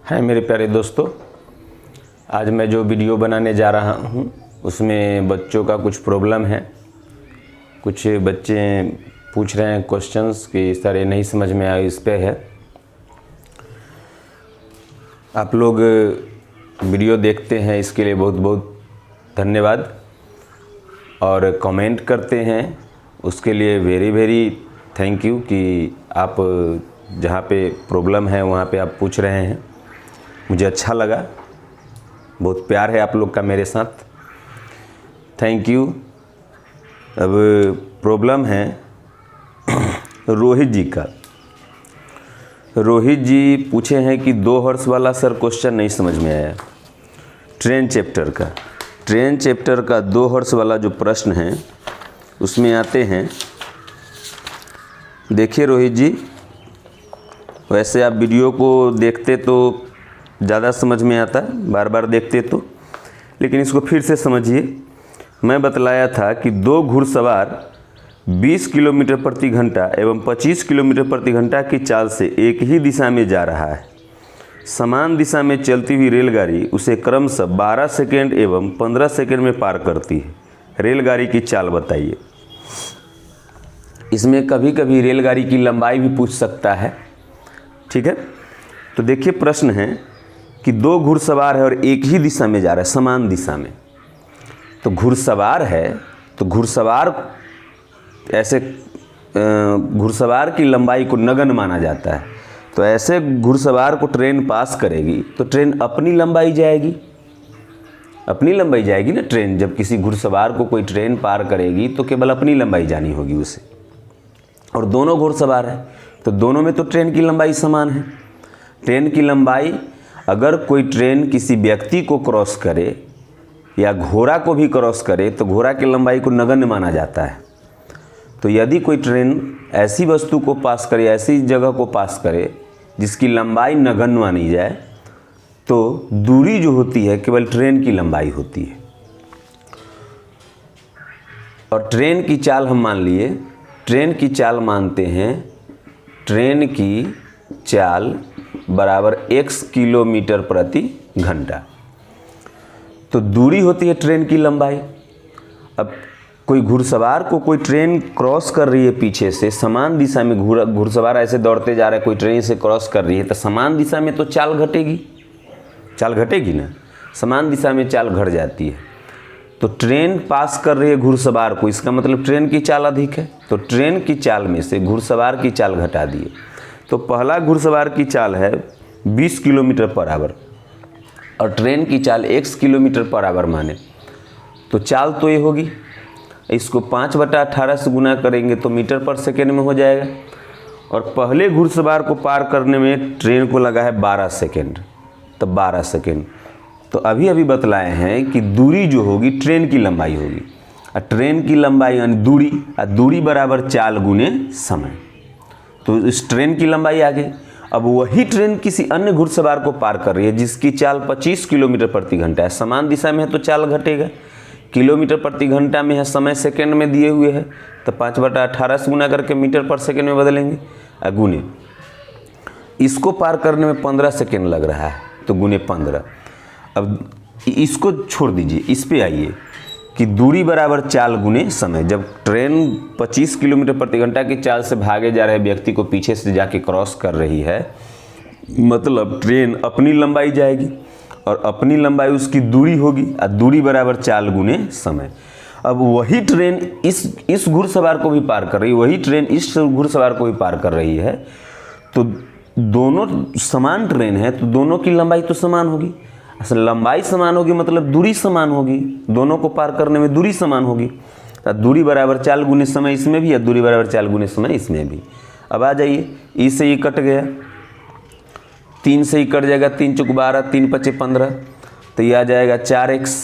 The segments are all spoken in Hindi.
है मेरे प्यारे दोस्तों, आज मैं जो वीडियो बनाने जा रहा हूँ उसमें बच्चों का कुछ प्रॉब्लम है। कुछ बच्चे पूछ रहे हैं क्वेश्चंस कि सर ये नहीं समझ में आया, इस पे है। आप लोग वीडियो देखते हैं, इसके लिए बहुत बहुत धन्यवाद। और कमेंट करते हैं, उसके लिए वेरी वेरी थैंक यू कि आप जहाँ पे प्रॉब्लम है वहाँ पे आप पूछ रहे हैं। मुझे अच्छा लगा, बहुत प्यार है आप लोग का मेरे साथ, थैंक यू। अब प्रॉब्लम है रोहित जी का। रोहित जी पूछे हैं कि 2 हॉर्स वाला सर क्वेश्चन नहीं समझ में आया। ट्रेन चैप्टर का 2 हॉर्स वाला जो प्रश्न है उसमें आते हैं। देखिए रोहित जी, वैसे आप वीडियो को देखते तो ज़्यादा समझ में आता, बार बार देखते तो, लेकिन इसको फिर से समझिए। मैं बतलाया था कि 2 घुड़सवार 20 किलोमीटर प्रति घंटा एवं 25 किलोमीटर प्रति घंटा की चाल से एक ही दिशा में जा रहा है। समान दिशा में चलती हुई रेलगाड़ी उसे क्रमशः 12 सेकेंड एवं 15 सेकेंड में पार करती है। रेलगाड़ी की चाल बताइए। इसमें कभी कभी रेलगाड़ी की लंबाई भी पूछ सकता है, ठीक है। तो देखिए प्रश्न है कि 2 घुड़सवार है और एक ही दिशा में जा रहा है, समान दिशा में। तो घुड़सवार है तो घुड़सवार ऐसे घुड़सवार की लंबाई को नगण्य माना जाता है। तो ऐसे घुड़सवार को ट्रेन पास करेगी तो ट्रेन अपनी लंबाई जाएगी, अपनी लंबाई जाएगी ना। ट्रेन जब किसी घुड़सवार को कोई ट्रेन पार करेगी तो केवल अपनी लंबाई जानी होगी उसे। और दोनों घुड़सवार है तो दोनों में तो ट्रेन की लंबाई समान है। ट्रेन की लंबाई, अगर कोई ट्रेन किसी व्यक्ति को क्रॉस करे या घोड़ा को भी क्रॉस करे तो घोड़ा की लंबाई को नगण्य माना जाता है। तो यदि कोई ट्रेन ऐसी वस्तु को पास करे, ऐसी जगह को पास करे जिसकी लंबाई नगण्य मानी जाए, तो दूरी जो होती है केवल ट्रेन की लंबाई होती है। और ट्रेन की चाल हम मान लिए, ट्रेन की चाल मानते हैं, ट्रेन की चाल बराबर x किलोमीटर प्रति घंटा। तो दूरी होती है ट्रेन की लंबाई। अब कोई घुड़सवार को कोई ट्रेन क्रॉस कर रही है पीछे से, समान दिशा में घुड़सवार ऐसे दौड़ते जा रहे हैं, कोई ट्रेन से क्रॉस कर रही है, तो समान दिशा में तो चाल घटेगी, चाल घटेगी ना। समान दिशा में चाल घट जाती है। तो ट्रेन पास कर रही है घुड़सवार को, इसका मतलब ट्रेन की चाल अधिक है। तो ट्रेन की चाल में से घुड़सवार की चाल घटा दिए। तो पहला घुड़सवार की चाल है 20 किलोमीटर पर आवर और ट्रेन की चाल x किलोमीटर पर आवर माने, तो चाल तो ये होगी। इसको 5/18 से गुना करेंगे तो मीटर पर सेकेंड में हो जाएगा। और पहले घुड़सवार को पार करने में ट्रेन को लगा है 12 सेकेंड, तो 12 सेकेंड। तो अभी अभी बतलाए हैं कि दूरी जो होगी ट्रेन की लंबाई होगी। और ट्रेन की लंबाई यानी दूरी, और दूरी बराबर चाल गुने समय। तो इस ट्रेन की लंबाई आ गई। अब वही ट्रेन किसी अन्य घुड़सवार को पार कर रही है जिसकी चाल 25 किलोमीटर प्रति घंटा है। समान दिशा में है तो चाल घटेगा, किलोमीटर प्रति घंटा में है, समय सेकेंड में दिए हुए है, तो 5/18 से गुना करके मीटर पर सेकेंड में बदलेंगे। गुने इसको पार करने में 15 सेकेंड लग रहा है, तो गुने 15। अब इसको छोड़ दीजिए, इस पे आइए कि दूरी बराबर चाल गुने समय। जब ट्रेन 25 किलोमीटर प्रति घंटा की चाल से भागे जा रहे व्यक्ति को पीछे से जाके क्रॉस कर रही है, मतलब ट्रेन अपनी लंबाई जाएगी और अपनी लंबाई उसकी दूरी होगी, और दूरी बराबर चाल गुने समय। अब वही ट्रेन इस घुड़सवार को भी पार कर रही है, वही ट्रेन इस घुड़सवार को भी पार कर रही है, तो दोनों समान ट्रेन है तो दोनों की लंबाई तो समान होगी। असल लंबाई समान होगी मतलब दूरी समान होगी, दोनों को पार करने में दूरी समान होगी। तो दूरी बराबर चाल गुने समय इसमें भी, या दूरी बराबर चाल गुने समय इसमें भी। अब आ जाइए, ई से ई कट गया, 3 से ही कट जाएगा, 3 चौक 12, 3 पचे 15, तो ये आ जाएगा 4x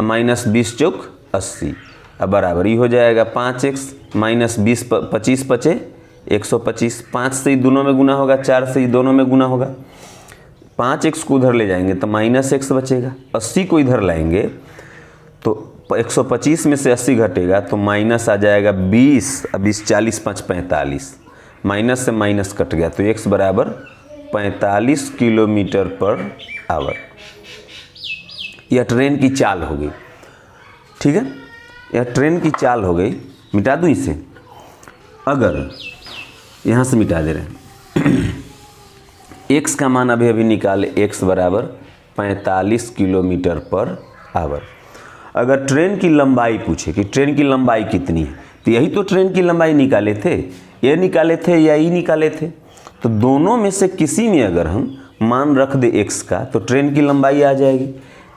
माइनस 20 चौक 80। अब बराबर ये हो जाएगा 5x माइनस 20 25 पचे 125। 5 से ही दोनों में गुना होगा, 4 से ही दोनों में गुना होगा। 5x को उधर ले जाएंगे तो माइनस x बचेगा। 80 को इधर लाएंगे तो 125 में से 80 घटेगा तो माइनस आ जाएगा 20। अब 20 40 5 45, माइनस से माइनस कट गया तो x बराबर 45 किलोमीटर पर आवर। यह ट्रेन की चाल हो गई, ठीक है, यह ट्रेन की चाल हो गई। मिटा दूँ इसे, अगर यहाँ से मिटा दे रहे हैं x का मान अभी अभी निकाले, x बराबर 45 किलोमीटर पर आवर। अगर ट्रेन की लंबाई पूछे कि ट्रेन की लंबाई कितनी है, तो यही तो ट्रेन की लंबाई निकाले थे, ये निकाले थे या ई निकाले थे। तो दोनों में से किसी में अगर हम मान रख दे x का, तो ट्रेन की लंबाई आ जाएगी।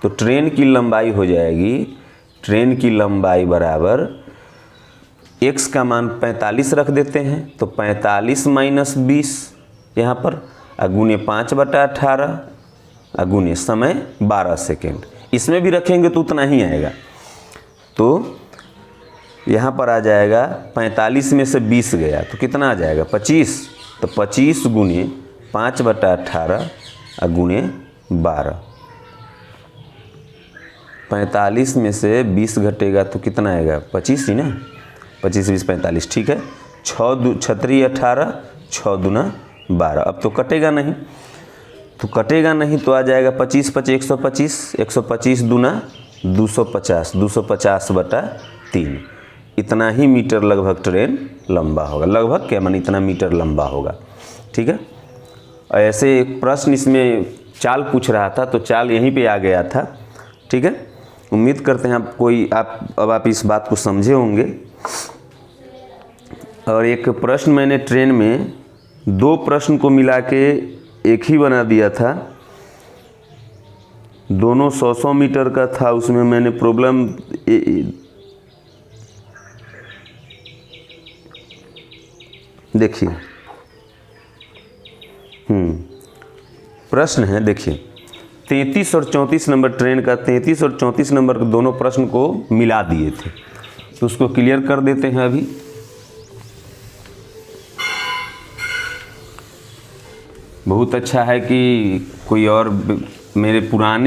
तो ट्रेन की लंबाई हो जाएगी, ट्रेन की लंबाई बराबर x का मान 45 रख देते हैं, तो 45 माइनस 20 यहाँ पर, अगुने 5/18, अगुने समय 12 सेकेंड। इसमें भी रखेंगे तो उतना ही आएगा। तो यहाँ पर आ जाएगा 45 में से 20 गया तो कितना आ जाएगा 25। तो 25 गुने 5/18 अगुने 12। 45 में से 20 घटेगा तो कितना आएगा 25 ही ना, 25 20 45, ठीक है। 6 18, 6 दूना 12। अब तो कटेगा नहीं, तो कटेगा नहीं तो आ जाएगा 25 5 125, 125 दूना 250, 250/3। इतना ही मीटर लगभग ट्रेन लंबा होगा। लगभग क्या माने इतना मीटर लंबा होगा, ठीक है। ऐसे एक प्रश्न इसमें चाल पूछ रहा था, तो चाल यहीं पे आ गया था, ठीक है। उम्मीद करते हैं आप इस बात को समझे होंगे। और एक प्रश्न मैंने ट्रेन में 2 प्रश्न को मिला के एक ही बना दिया था, दोनों 100 मीटर का था। उसमें मैंने प्रॉब्लम देखिए, प्रश्न है, देखिए 33 और 34 नंबर ट्रेन का 33 और 34 नंबर के दोनों प्रश्न को मिला दिए थे, तो उसको क्लियर कर देते हैं अभी। बहुत अच्छा है कि कोई और मेरे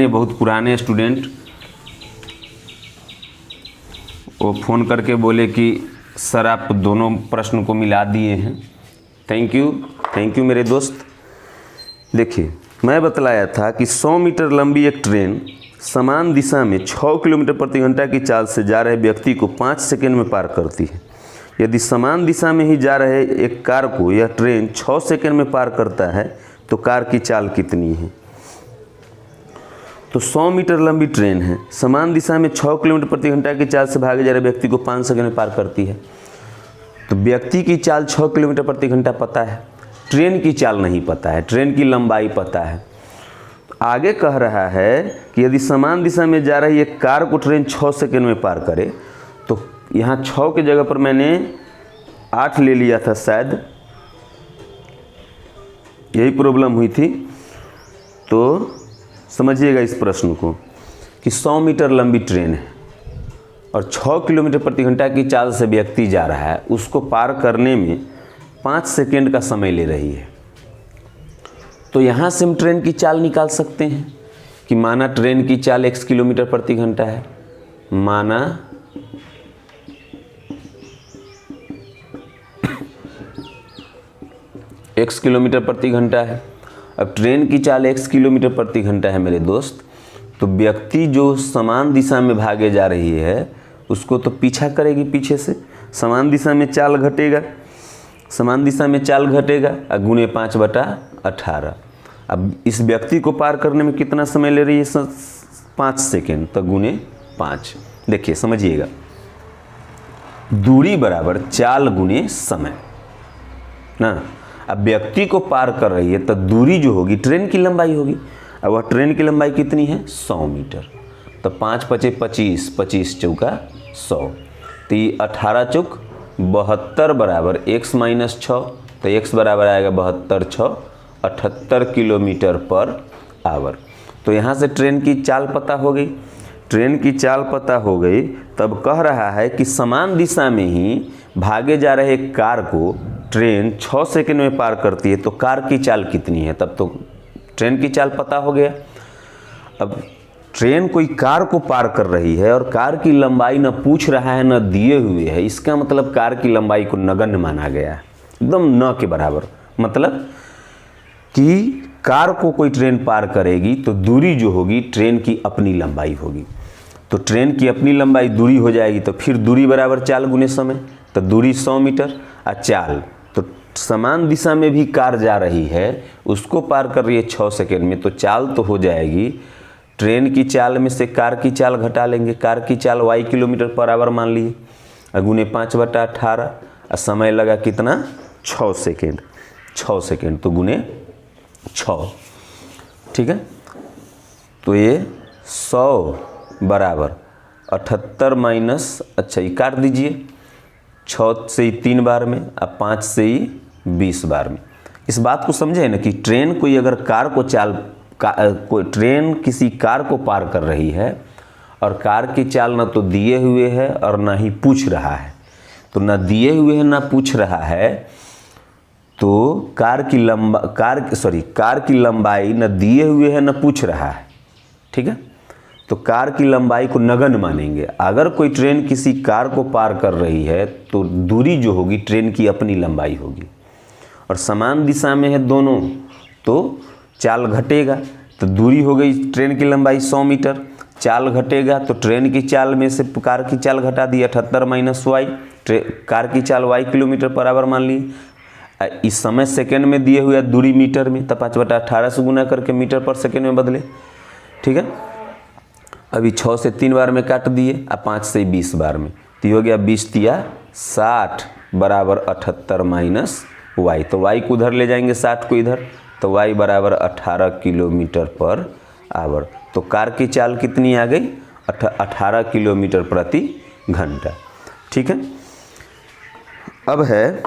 बहुत पुराने स्टूडेंट वो फ़ोन करके बोले कि सर आप दोनों प्रश्न को मिला दिए हैं। थैंक यू मेरे दोस्त। देखिए मैं बतलाया था कि 100 मीटर लंबी एक ट्रेन समान दिशा में 6 किलोमीटर प्रति घंटा की चाल से जा रहे व्यक्ति को 5 सेकंड में पार करती है। यदि समान दिशा में ही जा रहे एक कार को यह ट्रेन 6 सेकंड में पार करता है तो कार की चाल कितनी है। तो 100 मीटर लंबी ट्रेन है, समान दिशा में 6 किलोमीटर प्रति घंटा की चाल से भागे जा रहे व्यक्ति को 5 सेकंड में पार करती है। तो व्यक्ति की चाल 6 किलोमीटर प्रति घंटा पता है, ट्रेन की चाल नहीं पता है, ट्रेन की लंबाई पता है। आगे कह रहा है कि यदि समान दिशा में जा रही एक कार को ट्रेन 6 सेकंड में पार करे, तो यहाँ 6 की जगह पर मैंने 8 ले लिया था, शायद यही प्रॉब्लम हुई थी। तो समझिएगा इस प्रश्न को कि 100 मीटर लंबी ट्रेन है और 6 किलोमीटर प्रति घंटा की चाल से व्यक्ति जा रहा है, उसको पार करने में 5 सेकंड का समय ले रही है। तो यहाँ से हम ट्रेन की चाल निकाल सकते हैं कि माना ट्रेन की चाल x किलोमीटर प्रति घंटा है, माना x किलोमीटर प्रति घंटा है। अब ट्रेन की चाल x किलोमीटर प्रति घंटा है मेरे दोस्त, तो व्यक्ति जो समान दिशा में भागे जा रही है उसको तो पीछा करेगी पीछे से, समान दिशा में चाल घटेगा, समान दिशा में चाल घटेगा गुने 5/18। अब इस व्यक्ति को पार करने में कितना समय ले रही है 5 सेकेंड, तो गुने 5। देखिए समझिएगा, दूरी बराबर चाल गुने समय ना। अब व्यक्ति को पार कर रही है तो दूरी जो होगी ट्रेन की लंबाई होगी। अब वह ट्रेन की लंबाई कितनी है 100 मीटर, तो 5 5 25, 25 चौका 100, तो 18 चौक 72 बराबर x माइनस 6, तो x बराबर आएगा 72 6 78 किलोमीटर पर आवर। तो यहाँ से ट्रेन की चाल पता हो गई, ट्रेन की चाल पता हो गई। तब कह रहा है कि समान दिशा में ही भागे जा रहे कार को ट्रेन 6 सेकंड में पार करती है, तो कार की चाल कितनी है। तब तो ट्रेन की चाल पता हो गया। अब ट्रेन कोई कार को पार कर रही है और कार की लंबाई न पूछ रहा है न दिए हुए है, इसका मतलब कार की लंबाई को नगण्य माना गया है, एकदम न के बराबर। मतलब कि कार को कोई ट्रेन पार करेगी तो दूरी जो होगी ट्रेन की अपनी लंबाई होगी। तो ट्रेन की अपनी लंबाई दूरी हो जाएगी, तो फिर दूरी बराबर चाल गुने समय, तो दूरी 100 मीटर और चाल, तो समान दिशा में भी कार जा रही है, उसको पार कर रही है 6 सेकेंड में, तो चाल तो हो जाएगी। ट्रेन की चाल में से कार की चाल घटा लेंगे, कार की चाल y किलोमीटर पर आवर मान लिए, गुने 5/18 और समय लगा कितना 6 सेकेंड, 6 सेकेंड तो गुने 6, ठीक है। तो ये 100 बराबर 78 माइनस, अच्छा ये काट दीजिए, 6 से ही 3 बार में और 5 से ही 20 बार में। इस बात को समझे ना कि ट्रेन कोई अगर कार को कोई ट्रेन किसी कार को पार कर रही है और कार की चाल ना तो दिए हुए है और ना ही पूछ रहा है, तो ना दिए हुए है ना पूछ रहा है, तो कार की लंबाई न दिए हुए है न पूछ रहा है, ठीक है। तो कार की लंबाई को नगण्य मानेंगे। अगर कोई ट्रेन किसी कार को पार कर रही है तो दूरी जो होगी ट्रेन की अपनी लंबाई होगी, और समान दिशा में है दोनों, तो चाल घटेगा, तो दूरी हो गई ट्रेन की लंबाई 100 मीटर, चाल घटेगा तो ट्रेन की चाल में से कार की चाल घटा दी 78 माइनस y, कार की चाल y किलोमीटर पर आवर मान ली। इस समय सेकेंड में दिए हुए दूरी मीटर में, तो 5/18 से गुना करके मीटर पर सेकेंड में बदले, ठीक है। अभी 6 से 3 बार में काट दिए और 5 से 20 बार में, तो हो गया 20 तिया 60 बराबर 78 माइनस y, तो y को उधर ले जाएंगे 60 को इधर, तो y बराबर 18 किलोमीटर पर आवर। तो कार की चाल कितनी आ गई 18 किलोमीटर प्रति घंटा, ठीक है। अब है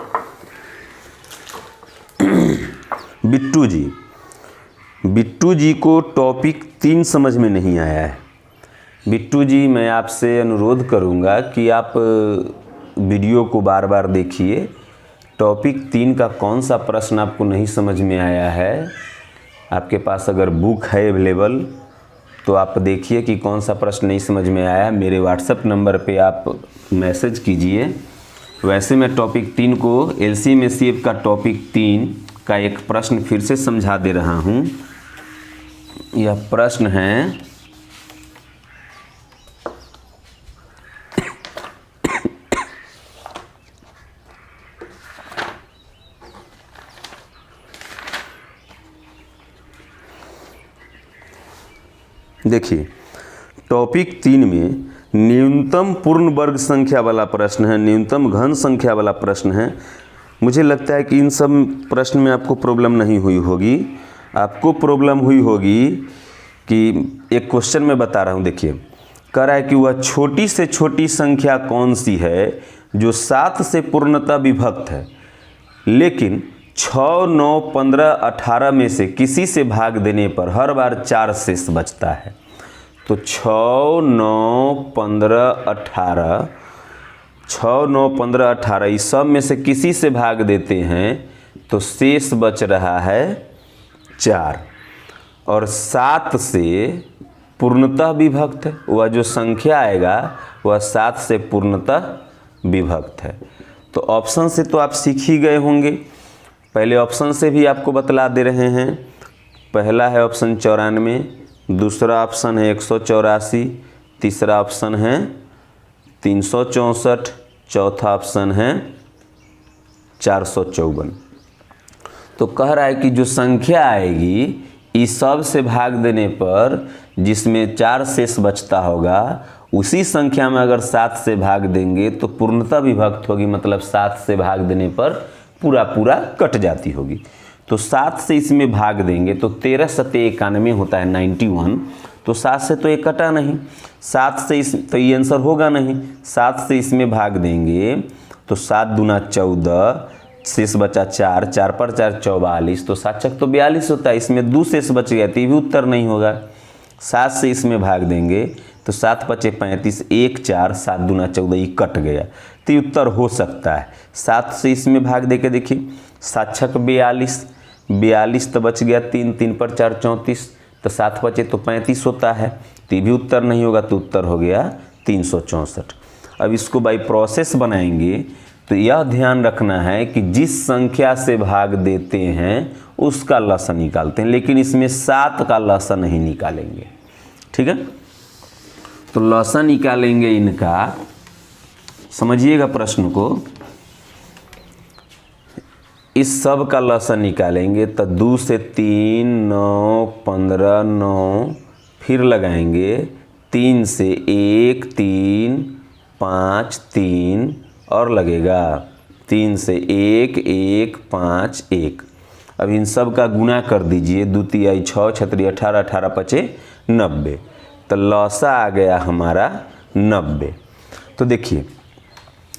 बिट्टू जी को टॉपिक 3 समझ में नहीं आया है। बिट्टू जी, मैं आपसे अनुरोध करूंगा कि आप वीडियो को बार बार देखिए। टॉपिक 3 का कौन सा प्रश्न आपको नहीं समझ में आया है, आपके पास अगर बुक है अवेलेबल तो आप देखिए कि कौन सा प्रश्न नहीं समझ में आया। मेरे व्हाट्सएप नंबर पे आप मैसेज कीजिए। वैसे मैं टॉपिक 3 को LCM HCF का टॉपिक 3 का एक प्रश्न फिर से समझा दे रहा हूँ। यह प्रश्न है, देखिए टॉपिक 3 में न्यूनतम पूर्ण वर्ग संख्या वाला प्रश्न है, न्यूनतम घन संख्या वाला प्रश्न है। मुझे लगता है कि इन सब प्रश्न में आपको प्रॉब्लम नहीं हुई होगी। आपको प्रॉब्लम हुई होगी कि एक क्वेश्चन में बता रहा हूँ, देखिए कह रहा है कि वह छोटी से छोटी संख्या कौन सी है जो 7 से पूर्णतः विभक्त है, लेकिन 6, 9, 15, 18 में से किसी से भाग देने पर हर बार 4 शेष बचता है। तो 6, 9, 15, 18, 6, 9, 15, 18 इस सब में से किसी से भाग देते हैं तो शेष बच रहा है 4, और 7 से पूर्णतः विभक्त है। वह जो संख्या आएगा वह 7 से पूर्णतः विभक्त है। तो ऑप्शन से तो आप सीख ही गए होंगे। पहले ऑप्शन से भी आपको बतला दे रहे हैं। पहला है ऑप्शन 94, दूसरा ऑप्शन है 184, तीसरा ऑप्शन है 364, चौथा ऑप्शन है 454। तो कह रहा है कि जो संख्या आएगी इस सब से भाग देने पर जिसमें 4 शेष बचता होगा, उसी संख्या में अगर 7 से भाग देंगे तो पूर्णतः विभक्त होगी, मतलब 7 से भाग देने पर पूरा पूरा कट जाती होगी। तो 7 से इसमें भाग देंगे तो 13 सत्ते 91 होता है 91। तो 7 से तो ये कटा नहीं, 7 से इस तो ये आंसर होगा नहीं। 7 से इसमें भाग देंगे तो 7 दूना 14, शेष बचा 4, 4 पर 4 44, तो 7 छक तो 42 होता है। इसमें 2 शेष बच गया तो ये भी उत्तर नहीं होगा। 7 से इसमें भाग देंगे तो 7 पचे 35, 1 4, 7 दूना 14, ये कट गया तो ये उत्तर हो सकता है। 7 से इसमें भाग दे के देखिए, 7 छक 42, 42 तो बच गया 3, 3 पर 4 34, तो 7 बचे तो 35 होता है, तो ये भी उत्तर नहीं होगा, तो उत्तर हो गया 364। अब इसको बाई प्रोसेस बनाएंगे तो यह ध्यान रखना है कि जिस संख्या से भाग देते हैं उसका लसन निकालते हैं, लेकिन इसमें 7 का लसन नहीं निकालेंगे। ठीक है, तो लसन निकालेंगे इनका, समझिएगा प्रश्न को, इस सब का लसन निकालेंगे तो 2 से 3 9 15 9, फिर लगाएंगे 3 से 1 3 5 3 और लगेगा 3 से 1 1 5 1। अब इन सब का गुना कर दीजिए, 2 तिहाई 6 छत्री 18 18 पचे 90, तो लसा आ गया हमारा 90। तो देखिए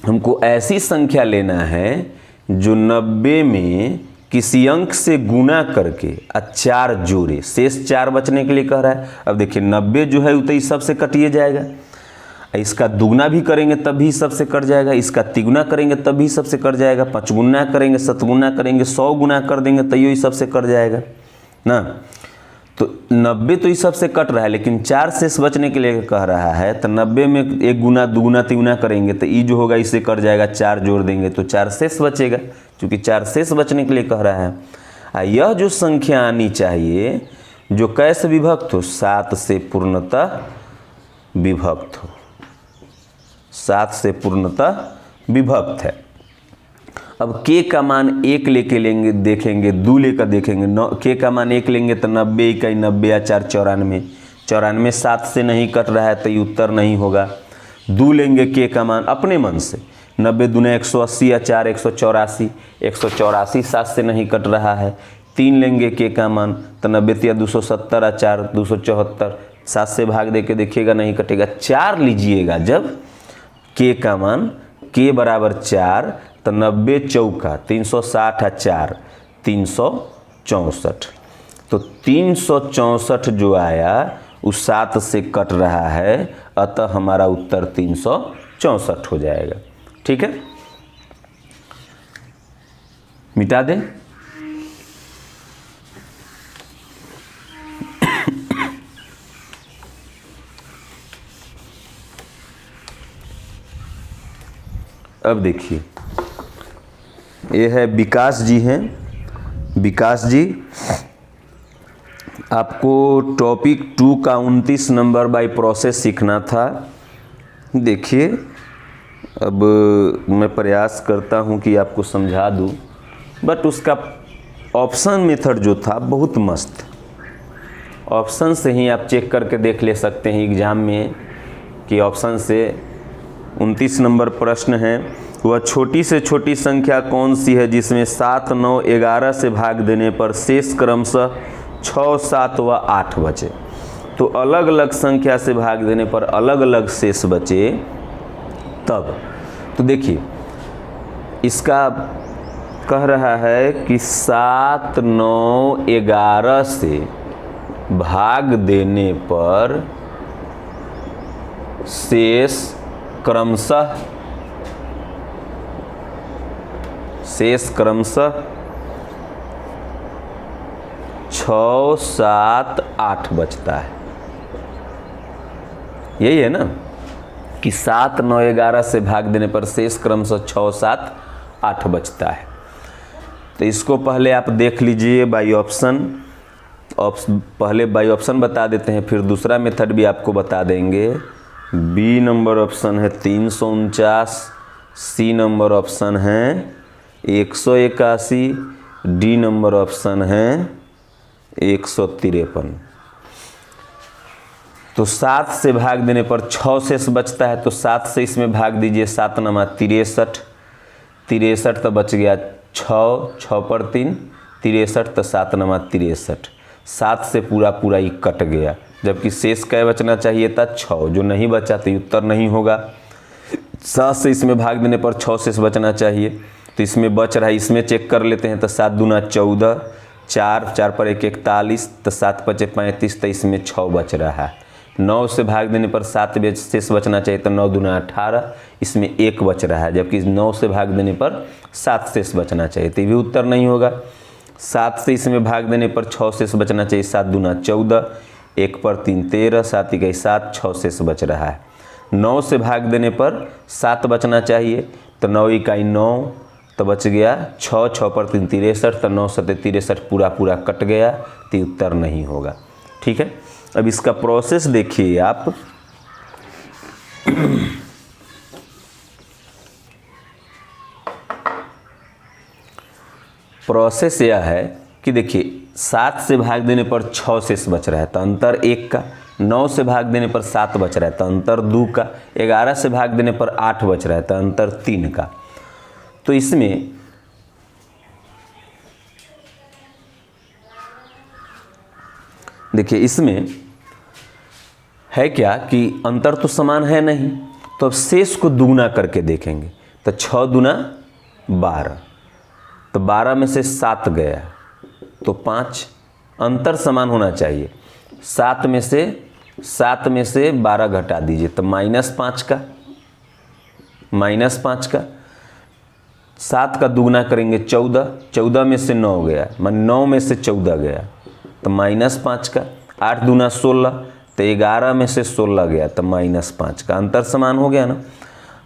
हमको ऐसी संख्या लेना है जो 90 में किसी अंक से गुना करके 4 जोड़े, शेष 4 बचने के लिए कह रहा है। अब देखिए 90 जो है वो तो इस सब से कटिए जाएगा, इसका दुगुना भी करेंगे तब भी सबसे कट जाएगा, इसका तिगुना करेंगे तब भी सबसे कट जाएगा, 5 गुना करेंगे 7 गुना करेंगे 100 गुना कर देंगे तो ये सबसे कट जाएगा ना। तो 90 तो इस सबसे कट रहा है, लेकिन 4 शेष बचने के लिए कह रहा है, तो 90 में 1 गुना 2 गुना 3 गुना करेंगे तो ये जो होगा इससे कट जाएगा, 4 जोड़ देंगे तो 4 शेष बचेगा, क्योंकि 4 शेष बचने के लिए कह रहा है। यह जो संख्या आनी चाहिए जो कैसे विभक्त हो, 7 से पूर्णतः विभक्त हो, 7 से पूर्णतः विभक्त है। अब k का मान 1 लेके लेंगे, देखेंगे 2 लेकर देखेंगे, k का मान 1 लेंगे तो 90 इकाई 90 या 4 94, 94 7 से नहीं कट रहा है तो ये उत्तर नहीं होगा। 2 लेंगे k का मान अपने मन से, 90 दूना 180 या 4 184, 184 7 से नहीं कट रहा है। 3 लेंगे k का मान तो 90 या 270 या 4 274, 7 से भाग दे के देखिएगा नहीं कटेगा। 4 लीजिएगा जब k का मान, k बराबर 4 तो 90 चौका 360 है 4 364, तो 364 जो आया उस 7 से कट रहा है, अतः हमारा उत्तर 364 हो जाएगा। ठीक है, मिटा दें। अब देखिए ये है विकास जी हैं। विकास जी आपको टॉपिक 2 का 29 नंबर बाय प्रोसेस सीखना था। देखिए अब मैं प्रयास करता हूं कि आपको समझा दूं, बट उसका ऑप्शन मेथड जो था बहुत मस्त, ऑप्शन से ही आप चेक करके देख ले सकते हैं एग्ज़ाम में कि ऑप्शन से 29 नंबर प्रश्न है, वह छोटी से छोटी संख्या कौन सी है जिसमें 7 9 11 से भाग देने पर शेष क्रमशः 6 7 व 8 बचे। तो अलग अलग संख्या से भाग देने पर अलग अलग शेष बचे तब। तो देखिए इसका कह रहा है कि 7 9 11 से भाग देने पर शेष क्रमशः 6 7 8 बचता है। यही है ना कि 7 9 11 से भाग देने पर शेष क्रमशः 6 7 8 बचता है। तो इसको पहले आप देख लीजिए बाई ऑप्शन, पहले बाई ऑप्शन बता देते हैं, फिर दूसरा मेथड भी आपको बता देंगे। बी नंबर ऑप्शन है 349, सी नंबर ऑप्शन है 181, डी नंबर ऑप्शन है 153। तो 7 से भाग देने पर 6 शेष बचता है, तो 7 से इसमें भाग दीजिए, 7 नमा 63, 63 तो बच गया 6, 6 पर 3 63, तो 7 नमा 63, 7 से पूरा पूरा ही कट गया, जबकि शेष क्या बचना चाहिए था 6, जो नहीं बचा तो उत्तर नहीं होगा। 7 से इसमें भाग देने पर 6 शेष बचना चाहिए, तो इसमें बच रहा है, इसमें चेक कर लेते हैं। तो 7 दूना 14, 4 4 पर 1 41, तो 7 5 35, तो इसमें 6 बच रहा है। 9 से भाग देने पर 7 शेष बचना चाहिए, तो 9 दूना 18, इसमें 1 बच रहा है, जबकि 9 से भाग देने पर 7 शेष बचना चाहिए, तो ये भी उत्तर नहीं होगा। 7 से इसमें भाग देने पर 6 शेष बचना चाहिए, 7 दूना 14, 1 पर 3 13, 7 इकाई 7, 6 शेष बच रहा है। 9 से भाग देने पर 7 बचना चाहिए, तो 9 इकाई 9, तो बच गया 6, 6 पर 3 63, तो 9 7 63 पूरा पूरा कट गया, तो उत्तर नहीं होगा। ठीक है, अब इसका प्रोसेस देखिए आप। प्रोसेस यह है कि देखिए 7 से भाग देने पर 6 शेष बच रहा है, तो अंतर 1 का। 9 से भाग देने पर 7 बच रहा है, तो अंतर 2 का। 11 से भाग देने पर 8 बच रहा है, तो अंतर 3 का। तो इसमें देखिए इसमें है क्या कि अंतर तो समान है नहीं, तो अब शेष को दुगुना करके देखेंगे। तो 6 दूना 12, तो 12 में से 7 गया तो 5, अंतर समान होना चाहिए। 7 में से 12 घटा दीजिए, तो -5 का, -5 का। 7 का दुगुना करेंगे 14, 14 में से 9 गया, मान 9 में से 14 गया, तो -5 का। 8 दूना 16, तो 11 में से 16 गया, तो -5 का। अंतर समान हो गया ना।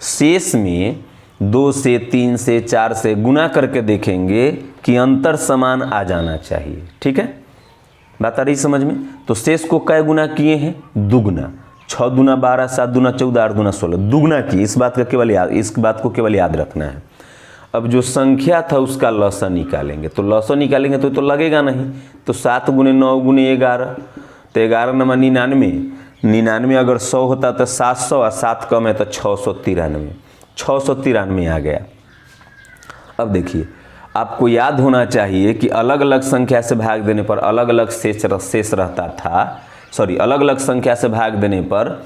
शेष में 2 से 3 से 4 से गुना करके देखेंगे कि अंतर समान आ जाना चाहिए। ठीक है, बात आ रही समझ में। तो शेष को कै गुना किए हैं? दुगुना। 6 दूना 12, 7 दूना 14, 8 दूना 16, दुगुना किए। इस बात को केवल याद रखना है। अब जो संख्या था उसका लसा निकालेंगे, तो लसा निकालेंगे तो लगेगा नहीं। तो 7 गुने 9 गुने 11, तो 11 नमा 99, 99 अगर 100 होता तो 700, और 7 कम है तो 693, 693 आ गया। अब देखिए आपको याद होना चाहिए कि अलग अलग संख्या से भाग देने पर अलग अलग शेष रहता था। अलग अलग संख्या से भाग देने पर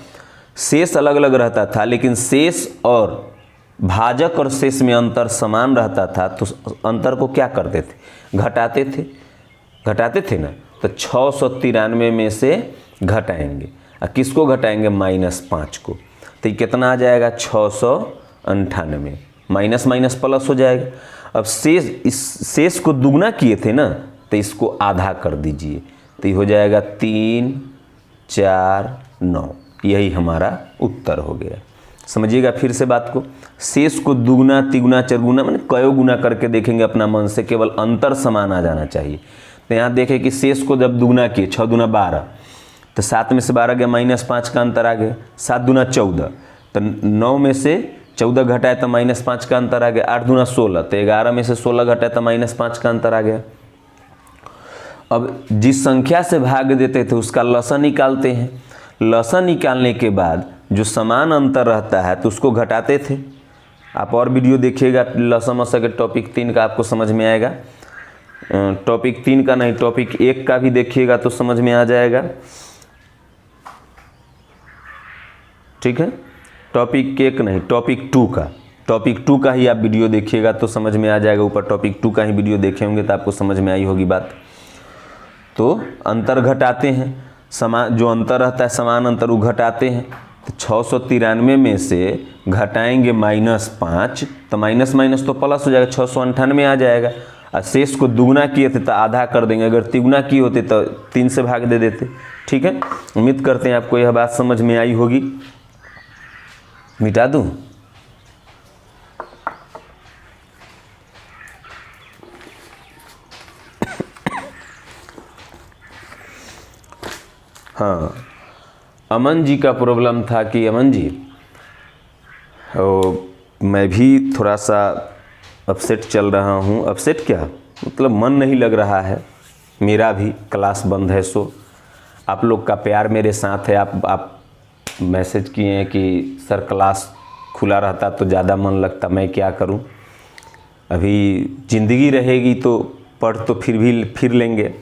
शेष अलग अलग रहता था, लेकिन शेष और भाजक और शेष में अंतर समान रहता था। तो अंतर को क्या करते थे? घटाते थे ना। तो 693 में से घटाएंगे, और किसको घटाएंगे? -5 को। तो ये कितना आ जाएगा? 698। माइनस माइनस प्लस हो जाएगा। अब इस शेष को दुगना किए थे ना, तो इसको आधा कर दीजिए, तो ये हो जाएगा 3 4 9। यही हमारा उत्तर हो गया। समझिएगा फिर से बात को। शेष को दुगना तिगुना चरगुना मैंने कयो गुना करके देखेंगे अपना मन से, केवल अंतर समान आ जाना चाहिए। तो यहाँ देखें कि शेष को जब दुगना किए 6 दूना 12, तो 7 में से 12 गया, -5 का अंतर आ गया। 7 दूना 14, तो 9 में से 14 घटाए तो -5 का अंतर आ गया। 8 दूना 16, तो 11 में से 16 घटाए तो -5 का अंतर आ गया। अब जिस संख्या से भाग देते थे उसका लसा निकालते हैं। लसा निकालने के बाद जो समान अंतर रहता है तो उसको घटाते थे। आप और वीडियो देखिएगा लसा मसा के टॉपिक 3 का, आपको समझ में आएगा। टॉपिक 3 का नहीं, टॉपिक 1 का भी देखिएगा तो समझ में आ जाएगा। ठीक है, टॉपिक 1 नहीं, टॉपिक 2 का। टॉपिक 2 का ही आप वीडियो देखिएगा तो समझ में आ जाएगा। ऊपर टॉपिक 2 का ही वीडियो देखे होंगे तो आपको समझ में आई होगी बात। तो अंतर घटाते हैं, समान जो अंतर रहता है समान अंतर वो घटाते हैं। तो 693 में से घटाएंगे -5, तो माइनस माइनस तो प्लस हो जाएगा, 698 आ जाएगा। और शेष को दुगना किए थे तो आधा कर देंगे, अगर तिगुना किए होते तो 3 से भाग दे देते। ठीक है, उम्मीद करते हैं आपको यह बात समझ में आई होगी। मिटा दूं? हाँ, अमन जी का प्रॉब्लम था कि अमन जी मैं भी थोड़ा सा अपसेट चल रहा हूँ। अपसेट क्या मतलब, मन नहीं लग रहा है, मेरा भी क्लास बंद है। सो आप लोग का प्यार मेरे साथ है। आप मैसेज किए हैं कि सर क्लास खुला रहता तो ज़्यादा मन लगता, मैं क्या करूं। अभी ज़िंदगी रहेगी तो पढ़ तो फिर लेंगे,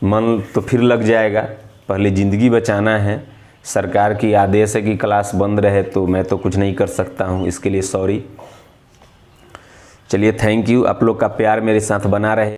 मन तो फिर लग जाएगा। पहले ज़िंदगी बचाना है। सरकार की आदेश है कि क्लास बंद रहे, तो मैं तो कुछ नहीं कर सकता हूं, इसके लिए सॉरी। चलिए, थैंक यू। आप लोग का प्यार मेरे साथ बना रहे।